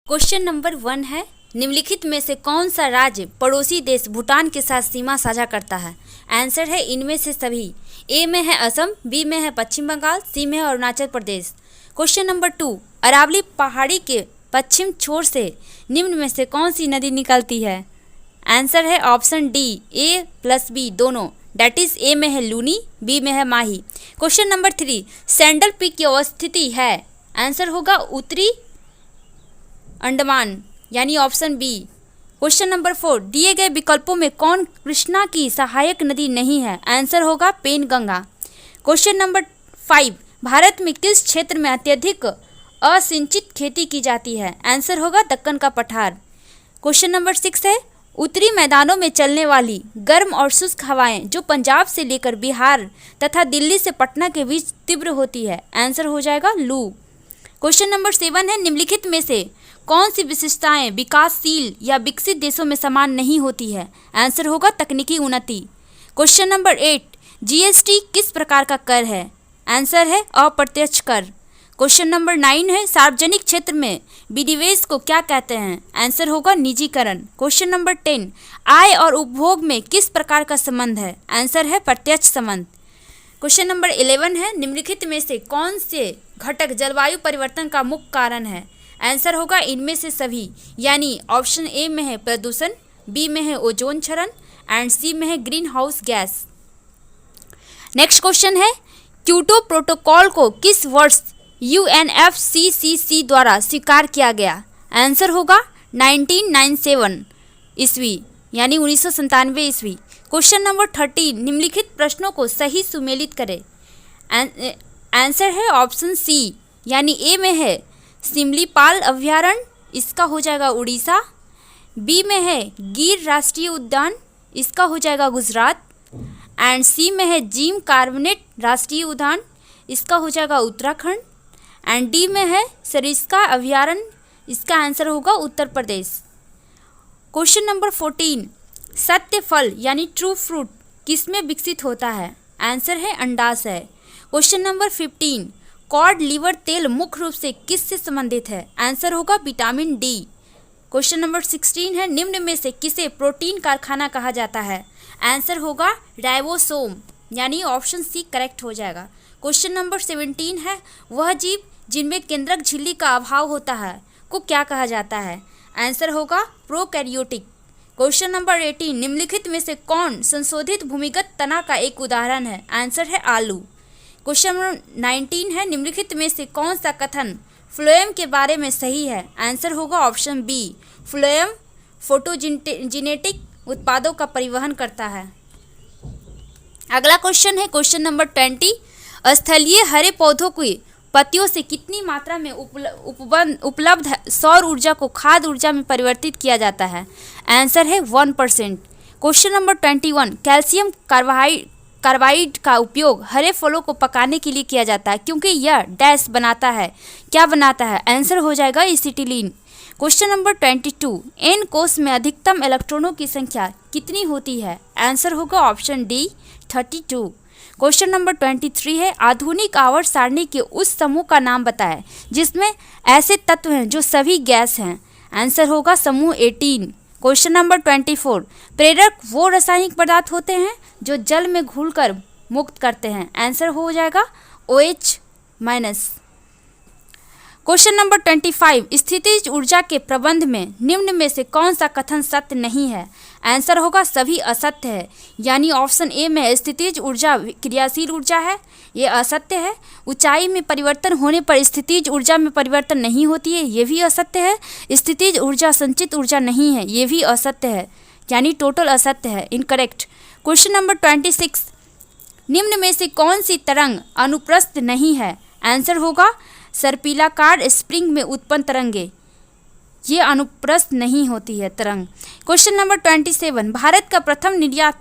Question number 1 है, निम्नलिखित में से कौन सा राज्य पड़ोसी देश भूटान के साथ सीमा साझा करता है? आंसर है इनमें से सभी। ए में है असम, बी में है पश्चिम बंगाल, सी में है अरुणाचल प्रदेश। क्वेश्चन नंबर 2, अरावली पहाड़ी के पश्चिम छोर से निम्न में से कौन सी नदी निकलती है? आंसर है ऑप्शन डी, ए प्लस बी दोनों, डेट इज ए में है लूनी, बी में है माही। क्वेश्चन नंबर 3, सैंडल पीक की अवस्थिति है? आंसर होगा उत्तरी अंडमान यानी ऑप्शन बी। क्वेश्चन नंबर 4, दिए गए विकल्पों में कौन कृष्णा की सहायक नदी नहीं है? आंसर होगा पेनगंगा। क्वेश्चन नंबर 5, भारत में किस क्षेत्र में अत्यधिक असिंचित खेती की जाती है? आंसर होगा दक्कन का पठार। क्वेश्चन नंबर 6 है, उत्तरी मैदानों में चलने वाली गर्म और शुष्क हवाएं जो पंजाब से लेकर बिहार तथा दिल्ली से पटना के बीच तीव्र होती है? आंसर हो जाएगा लू। क्वेश्चन नंबर 7 है, निम्नलिखित में से कौन सी विशेषताएं विकासशील या विकसित देशों में समान नहीं होती है? आंसर होगा तकनीकी उन्नति। क्वेश्चन नंबर 8, जीएसटी किस प्रकार का कर है? आंसर है अप्रत्यक्ष कर। क्वेश्चन नंबर 9 है, सार्वजनिक क्षेत्र में विनिवेश को क्या कहते हैं? आंसर होगा निजीकरण। क्वेश्चन नंबर 10, आय और उपभोग में किस प्रकार का संबंध है? आंसर है प्रत्यक्ष संबंध। क्वेश्चन नंबर 11 है, निम्नलिखित में से कौन से घटक जलवायु परिवर्तन का मुख्य कारण है? आंसर होगा इनमें से सभी, यानी ऑप्शन ए में है प्रदूषण, बी में है ओजोन क्षरण एंड सी में है green house gas. Next question है, क्योटो प्रोटोकॉल को किस वर्ष यूएनएफसीसीसी द्वारा स्वीकार किया गया? आंसर होगा 1997 ईस्वी यानी 1997 ईस्वी। क्वेश्चन नंबर 13, निम्नलिखित प्रश्नों को सही सुमेलित करें। आंसर है ऑप्शन सी, यानी ए में है सिमलीपाल अभ्यारण्य, इसका हो जाएगा उड़ीसा। बी में है गिर राष्ट्रीय उद्यान, इसका हो जाएगा गुजरात। एंड सी में है जिम कार्बनेट राष्ट्रीय उद्यान, इसका हो जाएगा उत्तराखंड। एंड डी में है सरिस्का अभ्यारण्य, इसका आंसर होगा उत्तर प्रदेश। क्वेश्चन नंबर 14, सत्य फल यानी ट्रू फ्रूट किसमें विकसित होता है? आंसर है अंडाशय। क्वेश्चन नंबर 15, कॉड लीवर तेल मुख्य रूप से किससे संबंधित है? आंसर होगा विटामिन डी। क्वेश्चन नंबर 16 है, निम्न में से किसे प्रोटीन कारखाना कहा जाता है? आंसर होगा राइबोसोम यानी ऑप्शन सी करेक्ट हो जाएगा। क्वेश्चन नंबर 17 है, वह जीव जिनमें केंद्रक झिल्ली का अभाव होता है को क्या कहा जाता है? आंसर होगा प्रोकैरियोटिक। क्वेश्चन नंबर 18, निम्नलिखित में से कौन संशोधित भूमिगत तना का एक उदाहरण है? आंसर है आलू। क्वेश्चन नंबर 19 है, निम्नलिखित में से कौन सा कथन फ्लोएम के बारे में सही है? आंसर होगा ऑप्शन बी, फ्लोएम फोटोजेनेटिक उत्पादों का परिवहन करता है। अगला क्वेश्चन है क्वेश्चन नंबर 20, स्थलीय हरे पौधों की पत्तियों से कितनी मात्रा में उपलब्ध सौर ऊर्जा को खाद्य ऊर्जा में परिवर्तित किया जाता है? आंसर है 1%। क्वेश्चन नंबर 21, कैल्शियम कार्बाइड का उपयोग हरे फलों को पकाने के लिए किया जाता है क्योंकि यह डैश बनाता है, क्या बनाता है? आंसर हो जाएगा एसिटिलीन। क्वेश्चन नंबर 22, एन कोष में अधिकतम इलेक्ट्रॉनों की संख्या कितनी होती है? आंसर होगा ऑप्शन डी 32। क्वेश्चन नंबर 23 है, आधुनिक आवर्त सारणी के उस समूह का नाम बताएं जिसमें ऐसे तत्व हैं जो सभी गैस हैं? आंसर होगा समूह 18। क्वेश्चन नंबर 24, प्रेरक वो रासायनिक पदार्थ होते हैं जो जल में घुलकर मुक्त करते हैं? आंसर हो जाएगा OH-। क्वेश्चन नंबर 25, स्थितिज ऊर्जा के प्रबंध में निम्न में से कौन सा कथन सत्य नहीं है? आंसर होगा सभी असत्य है, यानी ऑप्शन ए में स्थितिज ऊर्जा क्रियाशील ऊर्जा है, ये असत्य है। ऊंचाई में परिवर्तन होने पर स्थितिज ऊर्जा में परिवर्तन नहीं होती है, ये भी असत्य है। स्थितिज ऊर्जा संचित ऊर्जा नहीं है, ये भी असत्य है, यानी टोटल असत्य है, इनकरेक्ट। क्वेश्चन नंबर 26, निम्न में से कौन सी तरंग अनुप्रस्थ नहीं है? आंसर होगा सर्पिलाकार स्प्रिंग में उत्पन्न तरंगे, ये अनुप्रस्थ नहीं होती है तरंग। क्वेश्चन नंबर 27, भारत का प्रथम निर्यात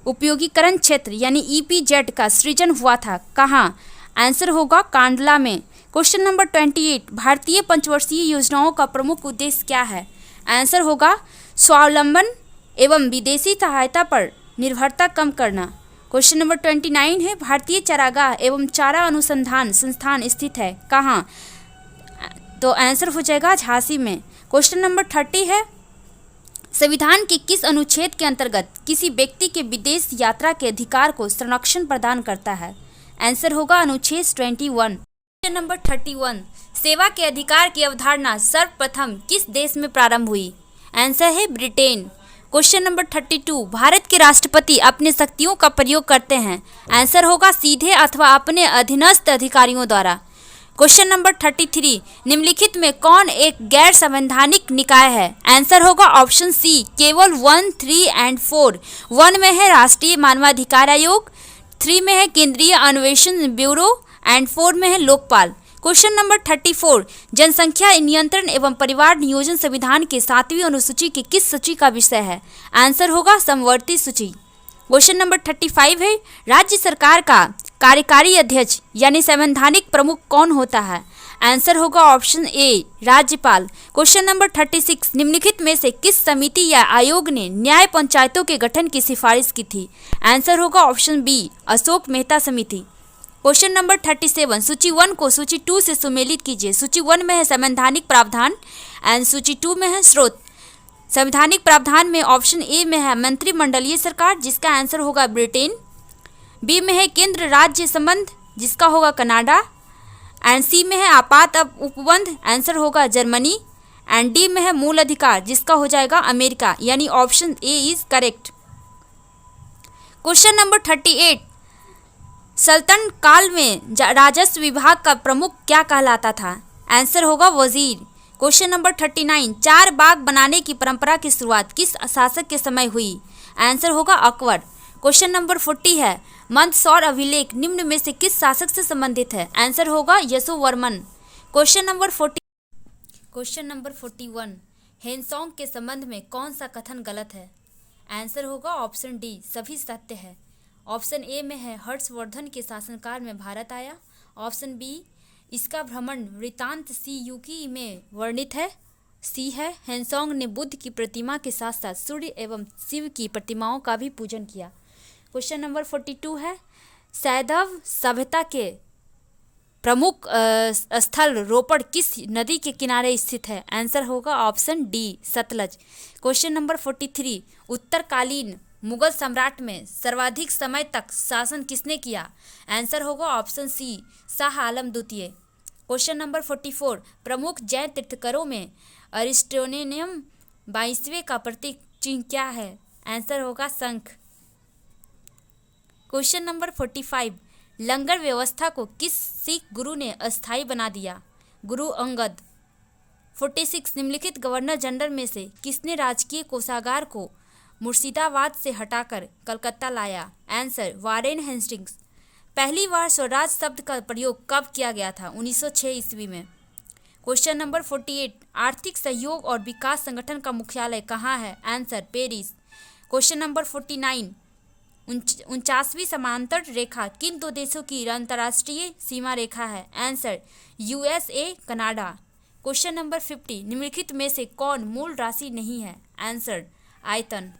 उपयोगीकरण क्षेत्र यानी EPZ का सृजन हुआ था कहाँ? आंसर होगा कांडला में। क्वेश्चन नंबर 28, भारतीय पंचवर्षीय योजनाओं का प्रमुख उद्देश्य क्या है? आंसर होगा स्वावलंबन एवं विदेशी सहायता पर निर्भरता कम करना। क्वेश्चन नंबर 29 है, भारतीय चारागाह एवं चारा अनुसंधान संस्थान स्थित है कहाँ? तो आंसर हो जाएगा झांसी में। क्वेश्चन नंबर 30 है, संविधान के किस अनुच्छेद के अंतर्गत किसी व्यक्ति के विदेश यात्रा के अधिकार को संरक्षण प्रदान करता है? आंसर होगा अनुच्छेद 21। क्वेश्चन नंबर 31, सेवा के अधिकार की अवधारणा सर्वप्रथम किस देश में प्रारंभ हुई? आंसर है ब्रिटेन। क्वेश्चन नंबर 32, भारत के राष्ट्रपति अपने शक्तियों का प्रयोग करते हैं? आंसर होगा सीधे अथवा अपने अधीनस्थ अधिकारियों द्वारा। क्वेश्चन नंबर 33, निम्नलिखित में कौन एक गैर संवैधानिक निकाय है? आंसर होगा ऑप्शन सी केवल 1, 3 एंड 4। 1 में है राष्ट्रीय मानवाधिकार आयोग, 3 में है केंद्रीय अन्वेषण ब्यूरो एंड 4 में है लोकपाल। क्वेश्चन नंबर 34, जनसंख्या नियंत्रण एवं परिवार नियोजन संविधान के 7वीं अनुसूची के किस सूची का विषय है? आंसर होगा समवर्ती सूची। क्वेश्चन नंबर 35 है, राज्य सरकार का कार्यकारी अध्यक्ष यानी संवैधानिक प्रमुख कौन होता है? आंसर होगा ऑप्शन ए राज्यपाल। क्वेश्चन नंबर 36, निम्नलिखित में से किस समिति या आयोग ने न्याय पंचायतों के गठन की सिफारिश की थी? आंसर होगा ऑप्शन बी अशोक मेहता समिति। क्वेश्चन नंबर 37, सूची 1 को सूची 2 से सुमेलित कीजिए। सूची 1 में है संवैधानिक प्रावधान एंड सूची 2 में है स्रोत। संवैधानिक प्रावधान में ऑप्शन ए में है मंत्रिमंडलीय सरकार, जिसका आंसर होगा ब्रिटेन। बी में है केंद्र राज्य संबंध, जिसका होगा कनाडा। एंड सी में है आपात उपबंध, आंसर होगा जर्मनी। एंड डी में है मूल अधिकार, जिसका हो जाएगा अमेरिका, यानी option A is correct. Question number 38, सल्तनत काल में राजस्व विभाग का प्रमुख क्या कहलाता था? आंसर होगा वजीर। क्वेश्चन नंबर 39, 4 बाग बनाने की परंपरा की शुरुआत किस शासक के समय हुई? आंसर होगा अकबर। क्वेश्चन नंबर 40 है, मंदसौर अभिलेख निम्न में से किस शासक से संबंधित है? आंसर होगा यशोवर्मन। क्वेश्चन नंबर 41, हेनसोंग के संबंध में कौन सा कथन गलत है? आंसर होगा ऑप्शन डी सभी सत्य है। ऑप्शन ए में है हर्षवर्धन के शासनकाल में भारत आया। ऑप्शन बी इसका भ्रमण वृत्तांत सी यूकी में वर्णित है। सी है हेनसोंग ने बुद्ध की प्रतिमा के साथ साथ सूर्य एवं शिव की प्रतिमाओं का भी पूजन किया। क्वेश्चन नंबर 42 है, सैंधव सभ्यता के प्रमुख स्थल रोपड़ किस नदी के किनारे स्थित है? आंसर होगा option D Sutlej. Question number 43, उत्तरकालीन मुगल सम्राट में सर्वाधिक समय तक शासन किसने किया? आंसर होगा ऑप्शन सी शाह आलम द्वितीय। क्वेश्चन नंबर 44, प्रमुख जैन तीर्थंकरों में अरिस्टोनियम 22वें का प्रतीक चिन्ह क्या है? आंसर होगा शंख। क्वेश्चन नंबर 45, लंगर व्यवस्था को किस सिख गुरु ने अस्थायी बना दिया? गुरु अंगद। 46, निम्नलिखित गवर्नर जनरल में से किसने राजकीय कोषागार को मुर्शिदाबाद से हटाकर कलकत्ता लाया? Answer Warren Hastings. पहली बार स्वराज शब्द का प्रयोग कब किया गया था? 1906 ईस्वी में। क्वेश्चन नंबर 48, आर्थिक सहयोग और विकास संगठन का मुख्यालय कहाँ है? Answer Paris. क्वेश्चन नंबर 49, 49वीं समांतर रेखा किन 2 देशों की अंतर्राष्ट्रीय सीमा रेखा है? Answer USA Canada. Question number 50, निम्नलिखित में से कौन मूल राशि नहीं है? आंसर आयतन।